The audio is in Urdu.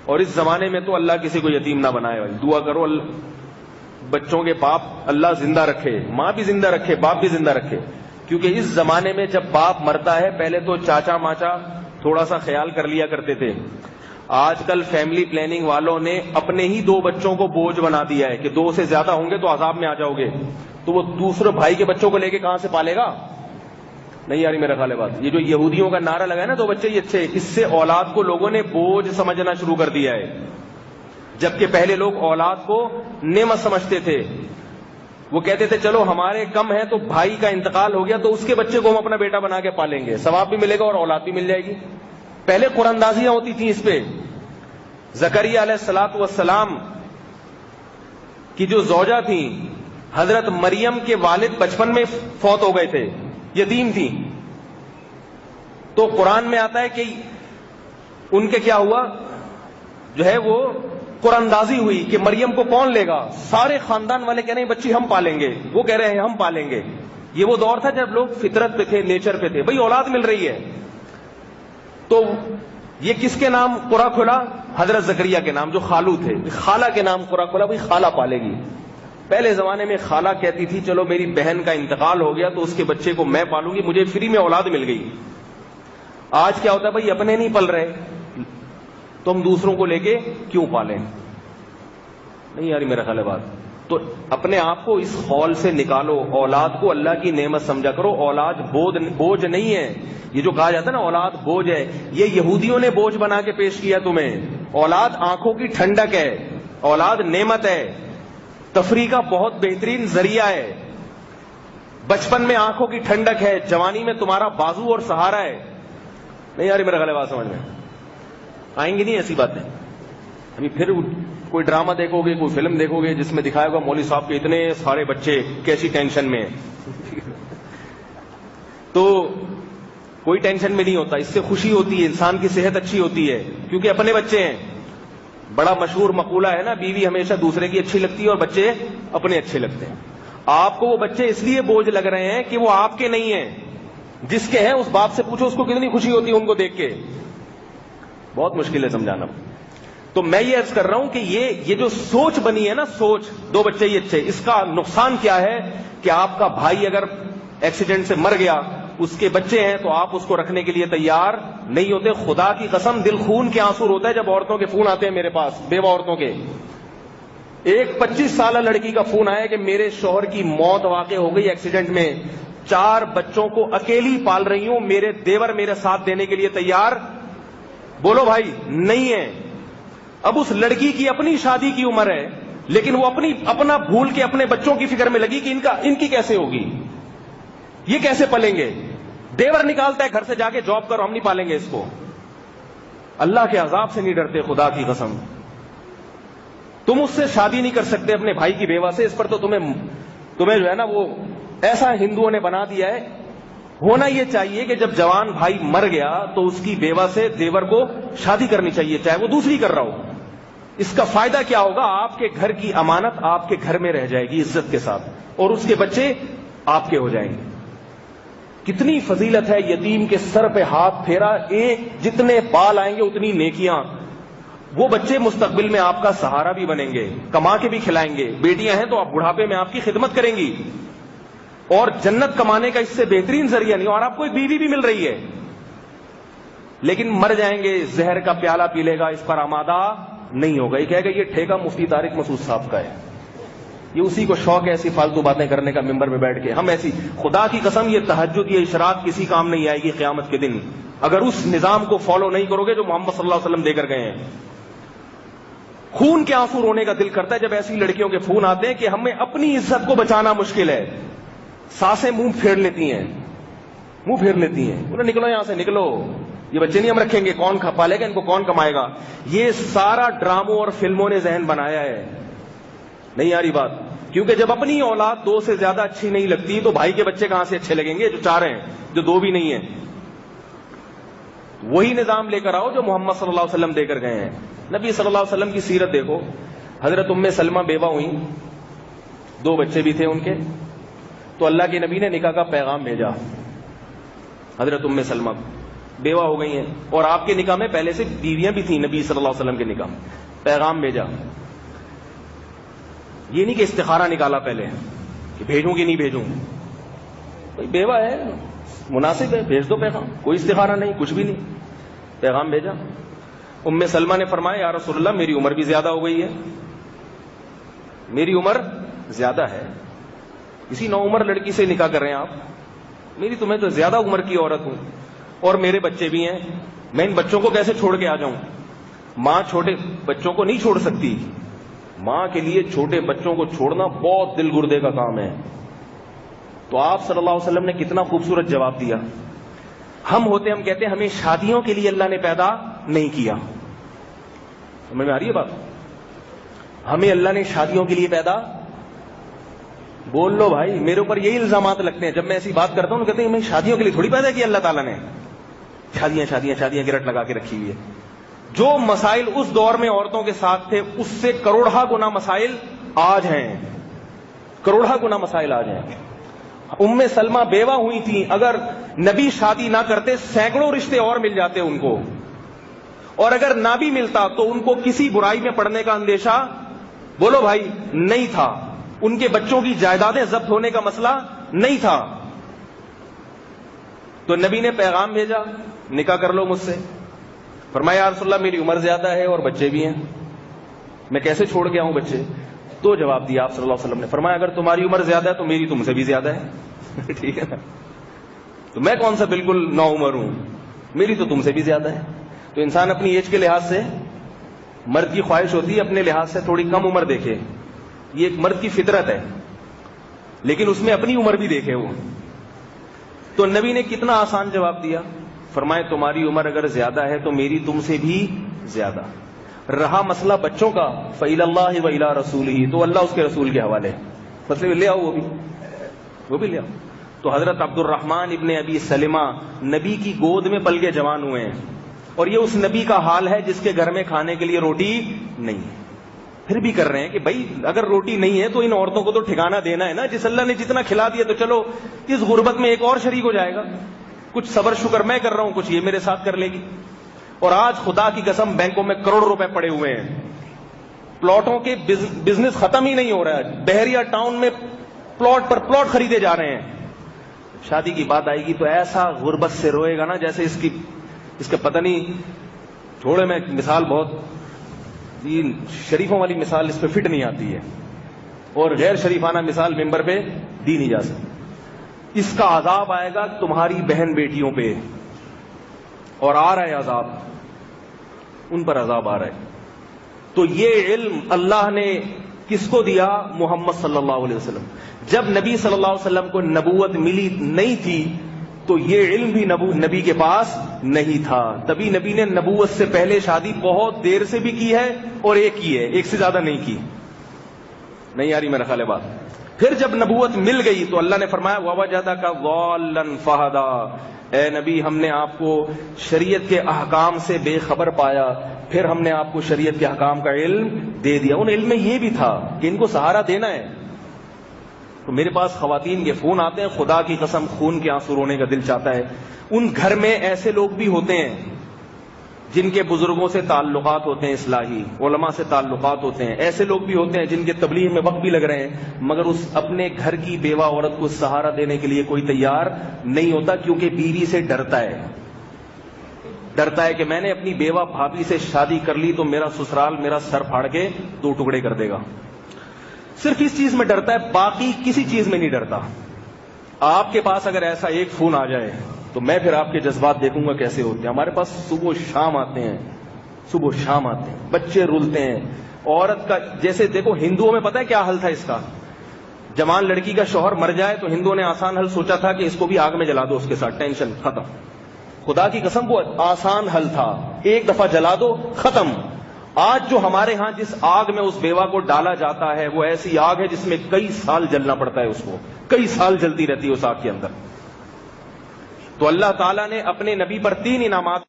اور اس زمانے میں تو اللہ کسی کو یتیم نہ بنائے بھائی. دعا کرو بچوں کے باپ اللہ زندہ رکھے, ماں بھی زندہ رکھے, باپ بھی زندہ رکھے. کیونکہ اس زمانے میں جب باپ مرتا ہے پہلے تو چاچا ماچا تھوڑا سا خیال کر لیا کرتے تھے. آج کل فیملی پلاننگ والوں نے اپنے ہی 2 بچوں کو بوجھ بنا دیا ہے کہ 2 سے زیادہ ہوں گے تو عذاب میں آ جاؤ گے. تو وہ دوسرے بھائی کے بچوں کو لے کے کہاں سے پالے گا؟ نہیں یاری میرا خیال ہے بات. یہ جو یہودیوں کا نعرہ لگا ہے نا 2 بچے ہی اچھے, اس سے اولاد کو لوگوں نے بوجھ سمجھنا شروع کر دیا ہے. جبکہ پہلے لوگ اولاد کو نعمت سمجھتے تھے. وہ کہتے تھے چلو ہمارے کم ہے تو بھائی کا انتقال ہو گیا تو اس کے بچے کو ہم اپنا بیٹا بنا کے پالیں گے, ثواب بھی ملے گا اور اولاد بھی مل جائے گی. پہلے قرآن اندازیاں ہوتی تھیں اس پہ. زکریا علیہ الصلوۃ والسلام کی جو زوجہ تھیں حضرت مریم کے والد بچپن میں فوت ہو گئے تھے, یتیم تھی. تو قرآن میں آتا ہے کہ ان کے کیا ہوا, جو ہے وہ قرآن اندازی ہوئی کہ مریم کو کون لے گا. سارے خاندان والے کہہ رہے ہیں بچی ہم پالیں گے, وہ کہہ رہے ہیں ہم پالیں گے. یہ وہ دور تھا جب لوگ فطرت پہ تھے, نیچر پہ تھے, بھئی اولاد مل رہی ہے. تو یہ کس کے نام قرآن کھلا؟ حضرت زکریا کے نام, جو خالو تھے. خالہ کے نام قرآن کھلا, بھئی خالہ پالے گی. پہلے زمانے میں خالہ کہتی تھی چلو میری بہن کا انتقال ہو گیا تو اس کے بچے کو میں پالوں گی, مجھے فری میں اولاد مل گئی. آج کیا ہوتا ہے بھئی اپنے نہیں پل رہے تو ہم دوسروں کو لے کے کیوں پالیں؟ نہیں یاری میرا خیال ہے بات. تو اپنے آپ کو اس خول سے نکالو, اولاد کو اللہ کی نعمت سمجھا کرو. اولاد بوجھ نہیں ہے. یہ جو کہا جاتا ہے نا اولاد بوجھ ہے, یہ یہودیوں نے بوجھ بنا کے پیش کیا تمہیں. اولاد آنکھوں کی ٹھنڈک ہے, اولاد نعمت ہے, تفریح کا بہت بہترین ذریعہ ہے. بچپن میں آنکھوں کی ٹھنڈک ہے, جوانی میں تمہارا بازو اور سہارا ہے. نہیں یاری میرا خیال ہے بات سمجھ میں آئیں گی نہیں ایسی باتیں. ابھی پھر کوئی ڈرامہ دیکھو گے, کوئی فلم دیکھو گے جس میں دکھایا ہوگا مولوی صاحب کے اتنے سارے بچے کیسی ٹینشن میں ہیں. تو کوئی ٹینشن میں نہیں ہوتا, اس سے خوشی ہوتی ہے, انسان کی صحت اچھی ہوتی ہے کیونکہ اپنے بچے ہیں. بڑا مشہور مقولہ ہے نا, بیوی ہمیشہ دوسرے کی اچھی لگتی ہے اور بچے اپنے اچھے لگتے ہیں. آپ کو وہ بچے اس لیے بوجھ لگ رہے ہیں کہ وہ آپ کے نہیں ہیں. جس کے ہیں اس باپ سے پوچھو اس کو کتنی خوشی ہوتی ہے ان کو دیکھ کے. بہت مشکل ہے سمجھانا. تو میں یہ عرض کر رہا ہوں کہ یہ جو سوچ بنی ہے نا, سوچ 2 بچے ہی اچھے, اس کا نقصان کیا ہے کہ آپ کا بھائی اگر ایکسیڈنٹ سے مر گیا, اس کے بچے ہیں تو آپ اس کو رکھنے کے لیے تیار نہیں ہوتے. خدا کی قسم دل خون کے آنسو روتا ہے جب عورتوں کے فون آتے ہیں میرے پاس, بیوہ عورتوں کے. ایک 25 سالہ لڑکی کا فون آیا کہ میرے شوہر کی موت واقع ہو گئی ایکسیڈنٹ میں, 4 بچوں کو اکیلی پال رہی ہوں, میرے دیور میرے ساتھ دینے کے لیے تیار. بولو بھائی نہیں ہے. اب اس لڑکی کی اپنی شادی کی عمر ہے لیکن وہ اپنا بھول کے اپنے بچوں کی فکر میں لگی کہ ان کی کیسے ہوگی, یہ کیسے پلیں گے. دیور نکالتا ہے گھر سے جا کے جاب کرو, ہم نہیں پالیں گے اس کو. اللہ کے عذاب سے نہیں ڈرتے خدا کی قسم. تم اس سے شادی نہیں کر سکتے اپنے بھائی کی بیوہ سے, اس پر تو تمہیں جو ہے نا وہ ایسا ہندوؤں نے بنا دیا ہے. ہونا یہ چاہیے کہ جب جوان بھائی مر گیا تو اس کی بیوہ سے دیور کو شادی کرنی چاہیے, چاہے وہ دوسری کر رہا ہو. اس کا فائدہ کیا ہوگا, آپ کے گھر کی امانت آپ کے گھر میں رہ جائے گی عزت کے ساتھ, اور اس کے بچے آپ کے ہو جائیں گے. کتنی فضیلت ہے یتیم کے سر پہ ہاتھ پھیرا, ایک جتنے بال آئیں گے اتنی نیکیاں. وہ بچے مستقبل میں آپ کا سہارا بھی بنیں گے, کما کے بھی کھلائیں گے. بیٹیاں ہیں تو آپ بڑھاپے میں آپ کی خدمت کریں گی, اور جنت کمانے کا اس سے بہترین ذریعہ نہیں. اور آپ کو ایک بیوی بھی مل رہی ہے, لیکن مر جائیں گے, زہر کا پیالہ پی لے گا, اس پر آمادہ نہیں ہوگا. یہ کہے گا یہ ٹھیکہ مفتی طارق مسعود صاحب کا ہے, یہ اسی کو شوق ہے ایسی فالتو باتیں کرنے کا ممبر میں بیٹھ کے. ہم ایسی, خدا کی قسم یہ تہجد یہ اشراق کسی کام نہیں آئے گی قیامت کے دن اگر اس نظام کو فالو نہیں کرو گے جو محمد صلی اللہ علیہ وسلم دے کر گئے ہیں. خون کے آنسو رونے کا دل کرتا ہے جب ایسی لڑکیوں کے فون آتے ہیں کہ ہمیں اپنی عزت کو بچانا مشکل ہے. سانسیں منہ پھیر لیتی ہیں, انہیں نکلو یہاں سے, نکلو, یہ بچے نہیں ہم رکھیں گے, کون پالے گا ان کو, کون کمائے گا. یہ سارا ڈراموں اور فلموں نے ذہن بنایا ہے. نہیں آ رہی بات, کیونکہ جب اپنی اولاد 2 سے زیادہ اچھی نہیں لگتی تو بھائی کے بچے کہاں سے اچھے لگیں گے جو 4 ہیں, جو 2 بھی نہیں ہیں. وہی نظام لے کر آؤ جو محمد صلی اللہ علیہ وسلم دے کر گئے ہیں. نبی صلی اللہ علیہ وسلم کی سیرت دیکھو. حضرت ام سلمہ بیوہ ہوئی, 2 بچے بھی تھے ان کے, تو اللہ کے نبی نے نکاح کا پیغام بھیجا حضرت ام سلمہ. بیوہ ہو گئی ہیں، اور آپ کے نکاح میں پہلے سے بیویاں بھی تھیں، نبی صلی اللہ علیہ وسلم کے نکاح میں پیغام بھیجا، یہ نہیں کہ استخارہ نکالا پہلے کہ بھیجوں کہ نہیں بھیجوں، کوئی بیوہ ہے مناسب ہے بھیج دو پیغام، کوئی استخارہ نہیں، کچھ بھی نہیں، پیغام بھیجا۔ ام سلمہ نے فرمایا یا رسول اللہ میری عمر بھی زیادہ ہو گئی ہے، میری عمر زیادہ ہے، کسی نو عمر لڑکی سے نکاح کر رہے ہیں آپ، میری تمہیں تو زیادہ عمر کی عورت ہوں، اور میرے بچے بھی ہیں، میں ان بچوں کو کیسے چھوڑ کے آ جاؤں؟ ماں چھوٹے بچوں کو نہیں چھوڑ سکتی، ماں کے لیے چھوٹے بچوں کو چھوڑنا بہت دل گردے کا کام ہے۔ تو آپ صلی اللہ علیہ وسلم نے کتنا خوبصورت جواب دیا۔ ہم کہتے ہیں ہمیں شادیوں کے لیے اللہ نے پیدا نہیں کیا، سمجھ میں آ رہی ہے بات؟ ہمیں اللہ نے شادیوں کے لیے پیدا، بول لو بھائی، میرے اوپر یہی الزامات لگتے ہیں جب میں ایسی بات کرتا ہوں، کہتے ہیں ہمیں شادیوں کے لیے تھوڑی پیدا کیا اللہ تعالیٰ نے، شادیاں شادیاں شادیاں گرٹ لگا کے رکھی ہوئی ہے۔ جو مسائل اس دور میں عورتوں کے ساتھ تھے اس سے کروڑہ گنا مسائل آج ہیں، کروڑہ گنا مسائل آج ہیں۔ ام سلمہ بیوہ ہوئی تھیں، اگر نبی شادی نہ کرتے سینکڑوں رشتے اور مل جاتے ان کو، اور اگر نہ بھی ملتا تو ان کو کسی برائی میں پڑنے کا اندیشہ، بولو بھائی، نہیں تھا، ان کے بچوں کی جائیدادیں ضبط ہونے کا مسئلہ نہیں تھا۔ تو نبی نے پیغام بھیجا نکاح کر لو مجھ سے۔ فرمایا یا رسول اللہ میری عمر زیادہ ہے اور بچے بھی ہیں، میں کیسے چھوڑ کے آؤں بچے؟ تو جواب دیا آپ صلی اللہ علیہ وسلم نے، فرمایا اگر تمہاری عمر زیادہ ہے تو میری تم سے بھی زیادہ ہے ٹھیک ہے نا، تو میں کون سا بالکل نو عمر ہوں، میری تو تم سے بھی زیادہ ہے۔ تو انسان اپنی ایج کے لحاظ سے، مرد کی خواہش ہوتی ہے اپنے لحاظ سے تھوڑی کم عمر دیکھے، یہ ایک مرد کی فطرت ہے، لیکن اس میں اپنی عمر بھی دیکھے وہ۔ تو نبی نے کتنا آسان جواب دیا، فرمائے تمہاری عمر اگر زیادہ ہے تو میری تم سے بھی زیادہ۔ رہا مسئلہ بچوں کا، فَإِلَى اللَّهِ وَإِلَى رَسُولِهِ، تو اللہ اس کے رسول کے حوالے، مطلب لے آؤ وہ بھی لے آؤ۔ تو حضرت عبد الرحمن ابن ابی سلمہ نبی کی گود میں پل کے جوان ہوئے ہیں، اور یہ اس نبی کا حال ہے جس کے گھر میں کھانے کے لیے روٹی نہیں ہے، پھر بھی کر رہے ہیں کہ بھائی اگر روٹی نہیں ہے تو ان عورتوں کو تو ٹھکانہ دینا ہے نا، جس اللہ نے جتنا کھلا دیا تو چلو اس غربت میں ایک اور شریک ہو جائے گا، کچھ صبر شکر میں کر رہا ہوں، کچھ یہ میرے ساتھ کر لے گی۔ اور آج خدا کی قسم بینکوں میں کروڑ روپے پڑے ہوئے ہیں، پلاٹوں کے بزنس ختم ہی نہیں ہو رہا ہے، بحریہ ٹاؤن میں پلاٹ پر پلاٹ خریدے جا رہے ہیں۔ شادی کی بات آئے گی تو ایسا غربت سے روئے گا نا جیسے اس کا پتہ نہیں، چھوڑے میں مثال بہت شریفوں والی مثال اس پہ فٹ نہیں آتی ہے، اور غیر شریفانہ مثال ممبر پہ دی نہیں جا سکتی۔ اس کا عذاب آئے گا تمہاری بہن بیٹیوں پہ، اور آ رہا ہے عذاب، ان پر عذاب آ رہا ہے۔ تو یہ علم اللہ نے کس کو دیا؟ محمد صلی اللہ علیہ وسلم۔ جب نبی صلی اللہ علیہ وسلم کو نبوت ملی نہیں تھی تو یہ علم بھی نبی کے پاس نہیں تھا، تبھی نبی نے نبوت سے پہلے شادی بہت دیر سے بھی کی ہے اور ایک کی ہے، ایک سے زیادہ نہیں کی۔ نہیں آ رہی میرا خیال ہے بات؟ پھر جب نبوت مل گئی تو اللہ نے فرمایا وَوَجَدَكَ ضَالًّا فَهَدَىٰ، اے نبی ہم نے آپ کو شریعت کے احکام سے بے خبر پایا، پھر ہم نے آپ کو شریعت کے احکام کا علم دے دیا۔ ان علم میں یہ بھی تھا کہ ان کو سہارا دینا ہے۔ تو میرے پاس خواتین کے فون آتے ہیں، خدا کی قسم خون کے آنسو رونے کا دل چاہتا ہے۔ ان گھر میں ایسے لوگ بھی ہوتے ہیں جن کے بزرگوں سے تعلقات ہوتے ہیں، اصلاحی علماء سے تعلقات ہوتے ہیں، ایسے لوگ بھی ہوتے ہیں جن کے تبلیغ میں وقت بھی لگ رہے ہیں، مگر اس اپنے گھر کی بیوہ عورت کو سہارا دینے کے لیے کوئی تیار نہیں ہوتا، کیونکہ بیوی سے ڈرتا ہے کہ میں نے اپنی بیوہ بھابھی سے شادی کر لی تو میرا سسرال میرا سر پھاڑ کے دو ٹکڑے کر دے گا۔ صرف اس چیز میں ڈرتا ہے، باقی کسی چیز میں نہیں ڈرتا۔ آپ کے پاس اگر ایسا ایک فون آ جائے تو میں پھر آپ کے جذبات دیکھوں گا کیسے ہوتے ہیں۔ ہمارے پاس صبح و شام آتے ہیں، بچے رولتے ہیں، عورت کا جیسے دیکھو ہندوؤں میں پتہ ہے کیا حل تھا اس کا؟ جوان لڑکی کا شوہر مر جائے تو ہندوؤں نے آسان حل سوچا تھا کہ اس کو بھی آگ میں جلا دو، اس کے ساتھ ٹینشن ختم۔ خدا کی قسم وہ آسان حل تھا، ایک دفعہ جلا دو ختم۔ آج جو ہمارے ہاں جس آگ میں اس بیوہ کو ڈالا جاتا ہے وہ ایسی آگ ہے جس میں کئی سال جلنا پڑتا ہے، اس کو کئی سال جلتی رہتی ہے اس آگ کے اندر۔ تو اللہ تعالیٰ نے اپنے نبی پر 3 انعامات